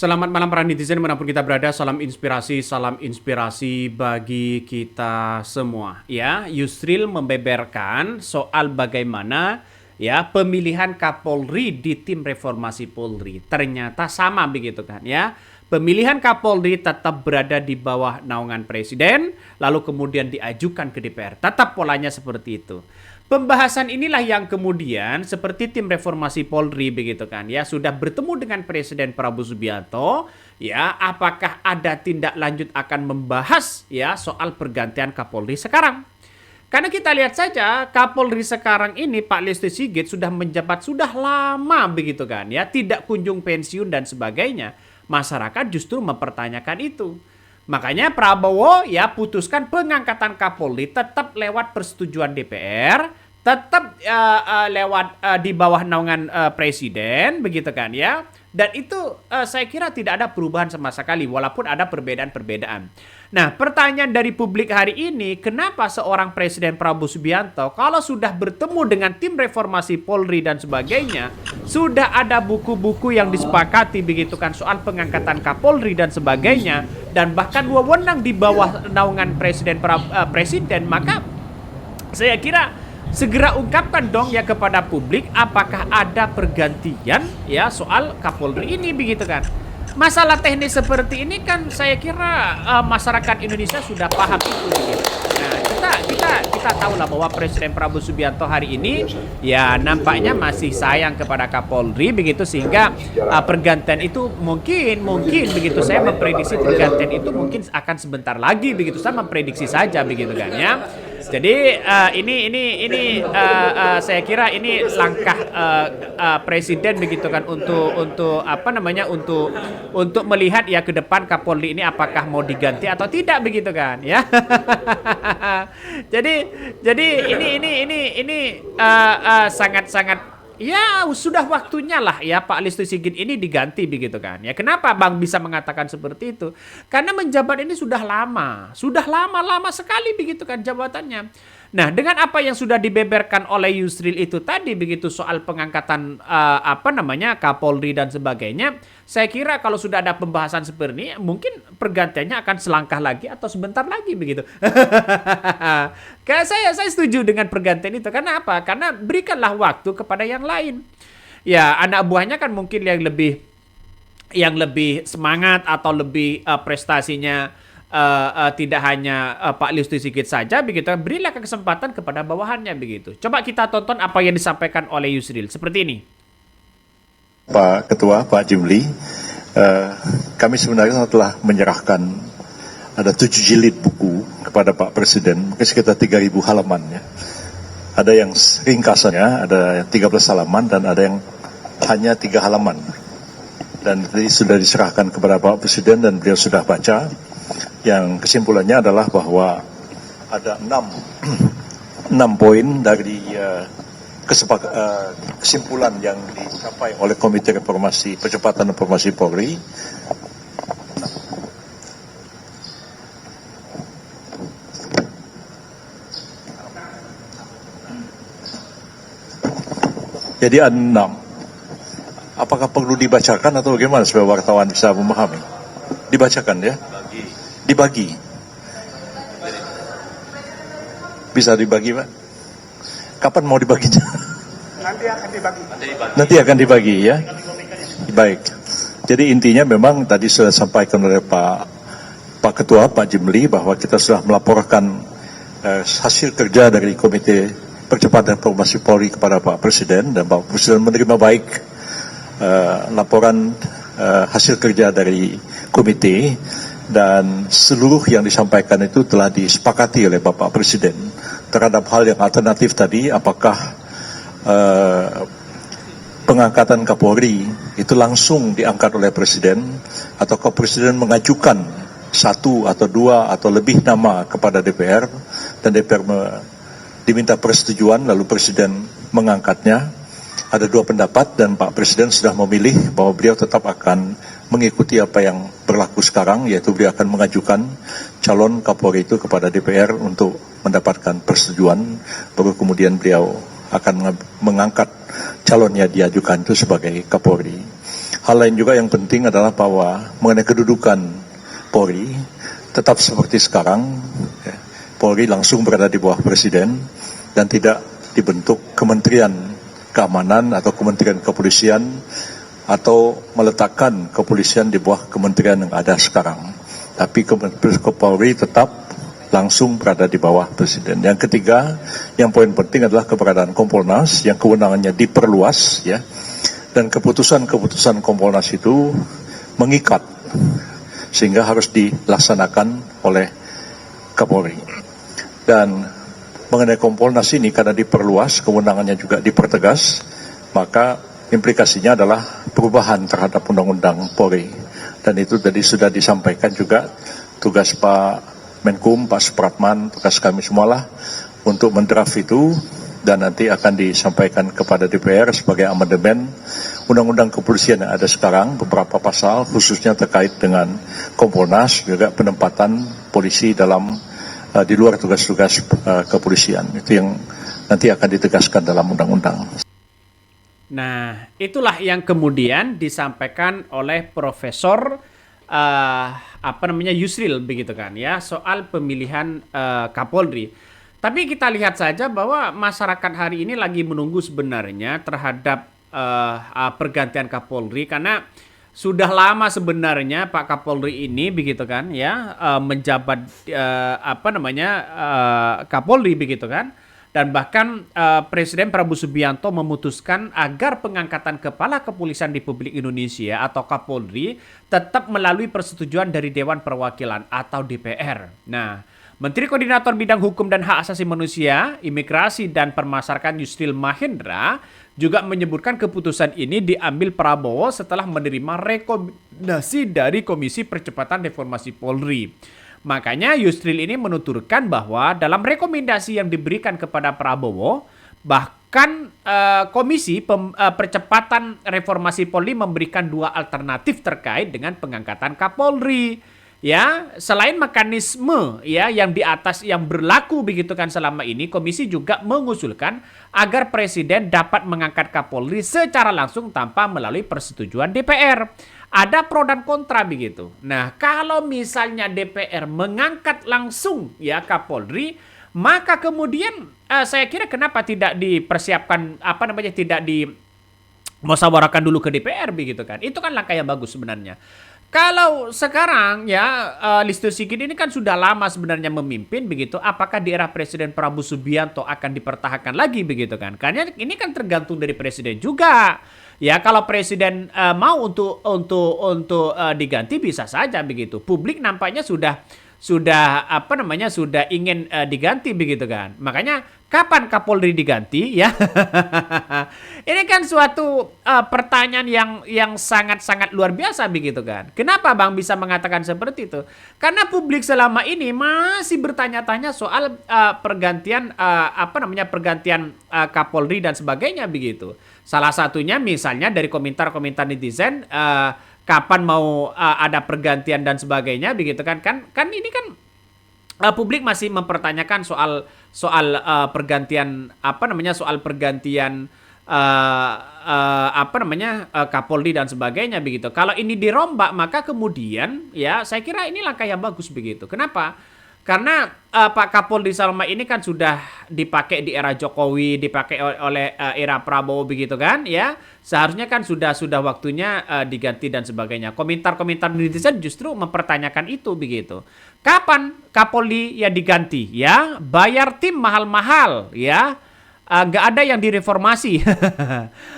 Selamat malam para netizen dimanapun kita berada, salam inspirasi bagi kita semua. Ya, Yusril membeberkan soal bagaimana ya pemilihan Kapolri di tim reformasi Polri. Ternyata sama begitu kan ya. Pemilihan Kapolri tetap berada di bawah naungan Presiden, lalu kemudian diajukan ke DPR. Tetap polanya seperti itu. Pembahasan inilah yang kemudian seperti tim reformasi Polri begitu kan ya sudah bertemu dengan Presiden Prabowo Subianto ya apakah ada tindak lanjut akan membahas ya soal pergantian Kapolri sekarang. Karena kita lihat saja Kapolri sekarang ini Pak Listio Sigit sudah menjabat sudah lama begitu kan ya tidak kunjung pensiun dan sebagainya. Masyarakat justru mempertanyakan itu. Makanya Prabowo ya putuskan pengangkatan Kapolri tetap lewat persetujuan DPR, tetap lewat di bawah naungan Presiden, begitu kan ya. Dan itu saya kira tidak ada perubahan sama sekali, walaupun ada perbedaan-perbedaan. Nah, pertanyaan dari publik hari ini, kenapa seorang Presiden Prabowo Subianto kalau sudah bertemu dengan tim reformasi Polri dan sebagainya, sudah ada buku-buku yang disepakati begitu kan soal pengangkatan Kapolri dan sebagainya, dan bahkan wewenang di bawah naungan Presiden, maka saya kira segera ungkapkan dong ya kepada publik apakah ada pergantian ya soal Kapolri ini begitu kan. Masalah teknis seperti ini kan saya kira masyarakat Indonesia sudah paham itu begitu. Nah, kita tahu lah bahwa Presiden Prabowo Subianto hari ini ya nampaknya masih sayang kepada Kapolri begitu sehingga pergantian itu mungkin begitu saya memprediksi pergantian itu mungkin akan sebentar lagi begitu saya memprediksi saja begitu kan ya. Jadi ini saya kira ini langkah Presiden begitu kan untuk apa namanya untuk melihat ya ke depan Kapolri ini apakah mau diganti atau tidak begitu kan ya. jadi ini sangat ya sudah waktunya lah ya Pak Listio Sigit ini diganti begitu kan ya. Kenapa Bang bisa mengatakan seperti itu? Karena menjabat ini sudah lama sekali begitu kan jabatannya. Nah, dengan apa yang sudah dibeberkan oleh Yusril itu tadi begitu soal pengangkatan Kapolri dan sebagainya, saya kira kalau sudah ada pembahasan seperti ini mungkin pergantiannya akan selangkah lagi atau sebentar lagi begitu. Kayak saya setuju dengan pergantian itu. Karena apa? Karena berikanlah waktu kepada yang lain. Ya, anak buahnya kan mungkin yang lebih semangat atau lebih prestasinya tidak hanya Pak Listio Sigit saja begitu, berilah kesempatan kepada bawahannya begitu. Coba kita tonton apa yang disampaikan oleh Yusril seperti ini. Pak Ketua, Pak Jimli, kami sebenarnya telah menyerahkan ada 7 jilid buku kepada Pak Presiden, mungkin sekitar 3.000 halaman ya. Ada yang ringkasannya, ada 13 halaman dan ada yang hanya 3 halaman. Dan tadi sudah diserahkan kepada Pak Presiden dan beliau sudah baca. Yang kesimpulannya adalah bahwa ada 6 poin dari kesimpulan yang dicapai oleh Komite Percepatan Reformasi Polri. Jadi ada 6. Apakah perlu dibacakan atau bagaimana supaya wartawan bisa memahami? Dibacakan ya? Dibagi. Bisa dibagi, Pak? Kapan mau dibaginya? Nanti akan dibagi ya. Baik. Jadi intinya memang tadi sudah sampaikan oleh Pak Ketua, Pak Jimli, bahwa kita sudah melaporkan hasil kerja dari Komite Percepatan Reformasi Polri kepada Pak Presiden, dan Pak Presiden menerima baik laporan hasil kerja dari komite, dan seluruh yang disampaikan itu telah disepakati oleh Bapak Presiden terhadap hal yang alternatif tadi, apakah pengangkatan Kapolri itu langsung diangkat oleh Presiden, ataukah Presiden mengajukan 1 atau 2 atau lebih nama kepada DPR, dan DPR diminta persetujuan lalu Presiden mengangkatnya. Ada 2 pendapat dan Pak Presiden sudah memilih bahwa beliau tetap akan mengikuti apa yang berlaku sekarang, yaitu beliau akan mengajukan calon Kapolri itu kepada DPR untuk mendapatkan persetujuan, baru kemudian beliau akan mengangkat calon yang diajukan itu sebagai Kapolri. Hal lain juga yang penting adalah bahwa mengenai kedudukan Polri tetap seperti sekarang, ya. Polri langsung berada di bawah Presiden dan tidak dibentuk Kementerian Keamanan atau Kementerian Kepolisian atau meletakkan kepolisian di bawah kementerian yang ada sekarang. Tapi Polri tetap langsung berada di bawah Presiden. Yang ketiga, yang poin penting adalah keberadaan Kompolnas yang kewenangannya diperluas, ya. Dan keputusan-keputusan Kompolnas itu mengikat sehingga harus dilaksanakan oleh Kapolri. Dan mengenai Kompolnas ini karena diperluas, kewenangannya juga dipertegas, maka implikasinya adalah perubahan terhadap Undang-Undang Polri. Dan itu tadi sudah disampaikan juga tugas Pak Menkum, Pak Supratman, tugas kami semualah untuk mendraft itu dan nanti akan disampaikan kepada DPR sebagai amandemen Undang-Undang Kepolisian yang ada sekarang, beberapa pasal khususnya terkait dengan Kompolnas, juga penempatan polisi di luar tugas-tugas kepolisian. Itu yang nanti akan ditegaskan dalam undang-undang. Nah, itulah yang kemudian disampaikan oleh Profesor Yusril begitu kan ya, soal pemilihan Kapolri. Tapi kita lihat saja bahwa masyarakat hari ini lagi menunggu sebenarnya terhadap pergantian Kapolri, karena sudah lama sebenarnya Pak Kapolri ini begitu kan ya, menjabat Kapolri begitu kan. Dan bahkan Presiden Prabowo Subianto memutuskan agar pengangkatan Kepala Kepolisian Republik Indonesia atau Kapolri tetap melalui persetujuan dari Dewan Perwakilan atau DPR. Nah, Menteri Koordinator Bidang Hukum dan Hak Asasi Manusia, Imigrasi dan Permasyarakatan Yusril Mahendra juga menyebutkan keputusan ini diambil Prabowo setelah menerima rekomendasi dari Komisi Percepatan Reformasi Polri. Makanya Yusril ini menuturkan bahwa dalam rekomendasi yang diberikan kepada Prabowo, bahkan Komisi Percepatan Reformasi Polri memberikan 2 alternatif terkait dengan pengangkatan Kapolri. Ya, selain mekanisme ya yang di atas yang berlaku begitu kan selama ini, komisi juga mengusulkan agar Presiden dapat mengangkat Kapolri secara langsung tanpa melalui persetujuan DPR. Ada pro dan kontra begitu. Nah, kalau misalnya DPR mengangkat langsung ya Kapolri, maka kemudian saya kira kenapa tidak dipersiapkan tidak dimusyawarahkan dulu ke DPR begitu kan. Itu kan langkah yang bagus sebenarnya. Kalau sekarang ya Listio Sigit ini kan sudah lama sebenarnya memimpin begitu, apakah di era Presiden Prabowo Subianto akan dipertahankan lagi begitu kan? Karena ini kan tergantung dari Presiden juga. Ya kalau Presiden mau untuk diganti bisa saja begitu. Publik nampaknya sudah ingin diganti begitu kan. Makanya kapan Kapolri diganti ya? Ini kan suatu pertanyaan yang sangat-sangat luar biasa begitu kan. Kenapa Bang bisa mengatakan seperti itu? Karena publik selama ini masih bertanya-tanya soal pergantian Kapolri dan sebagainya begitu. Salah satunya misalnya dari komentar-komentar netizen, kapan mau ada pergantian dan sebagainya begitu kan ini kan publik masih mempertanyakan soal pergantian Kapolri dan sebagainya begitu. Kalau ini dirombak maka kemudian ya saya kira ini langkah yang bagus begitu. Kenapa? Karena Pak Kapolri selama ini kan sudah dipakai di era Jokowi, dipakai oleh era Prabowo begitu kan ya. Seharusnya kan sudah waktunya diganti dan sebagainya. Komentar-komentar netizen justru mempertanyakan itu begitu. Kapan Kapolri ya diganti ya? Bayar tim mahal-mahal ya. Nggak ada yang direformasi.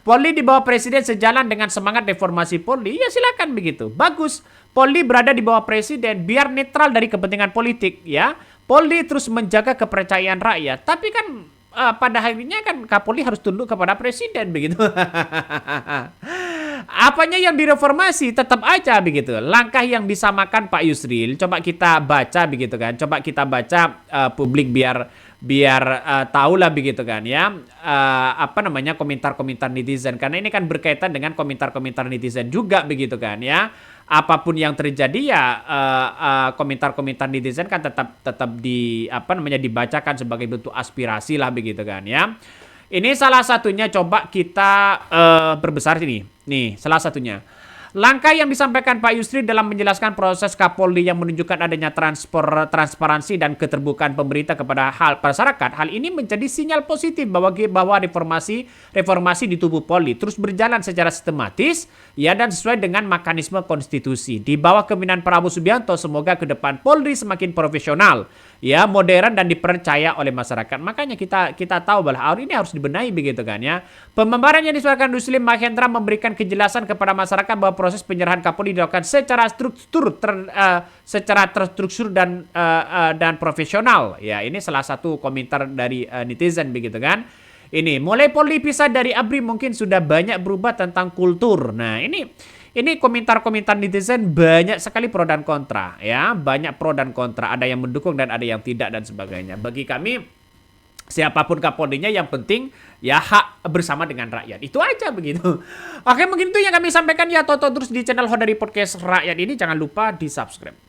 Polri di bawah Presiden sejalan dengan semangat reformasi Polri, ya silakan begitu. Bagus. Polri berada di bawah Presiden biar netral dari kepentingan politik ya. Polri terus menjaga kepercayaan rakyat. Tapi kan pada akhirnya kan Kapolri harus tunduk kepada Presiden begitu. Apanya yang direformasi tetap aja begitu. Langkah yang disamakan Pak Yusril, coba kita baca begitu kan. Coba kita baca publik biar tahulah begitu kan ya, komentar-komentar netizen, karena ini kan berkaitan dengan komentar-komentar netizen juga begitu kan ya. Apapun yang terjadi ya komentar-komentar netizen kan tetap dibacakan sebagai bentuk aspirasi lah begitu kan ya. Ini salah satunya, coba kita berbesar sini. Nih, salah satunya. Langkah yang disampaikan Pak Yusri dalam menjelaskan proses Kapolri yang menunjukkan adanya transparansi dan keterbukaan pemerintah kepada masyarakat, hal ini menjadi sinyal positif bahwa reformasi di tubuh Polri terus berjalan secara sistematis ya dan sesuai dengan mekanisme konstitusi. Di bawah kepemimpinan Prabowo Subianto, semoga ke depan Polri semakin profesional, ya, modern dan dipercaya oleh masyarakat. Makanya kita tahu bahwa hal ini harus dibenahi begitu kan ya. Pemaparan yang disuarakan Ruslim Mahendra memberikan kejelasan kepada masyarakat bahwa proses penyerahan Kapolri dilakukan secara terstruktur dan profesional. Ya, ini salah satu komentar dari netizen begitu kan. Ini mulai Polri pisah dari ABRI mungkin sudah banyak berubah tentang kultur. Nah, ini komentar-komentar netizen banyak sekali pro dan kontra ya, banyak pro dan kontra, ada yang mendukung dan ada yang tidak dan sebagainya. Bagi kami siapapun Kapolrinya yang penting ya hak bersama dengan rakyat. Itu aja begitu. Oke, mungkin itu yang kami sampaikan ya. Tonton terus di channel Hodari Podcast Rakyat ini, jangan lupa di-subscribe.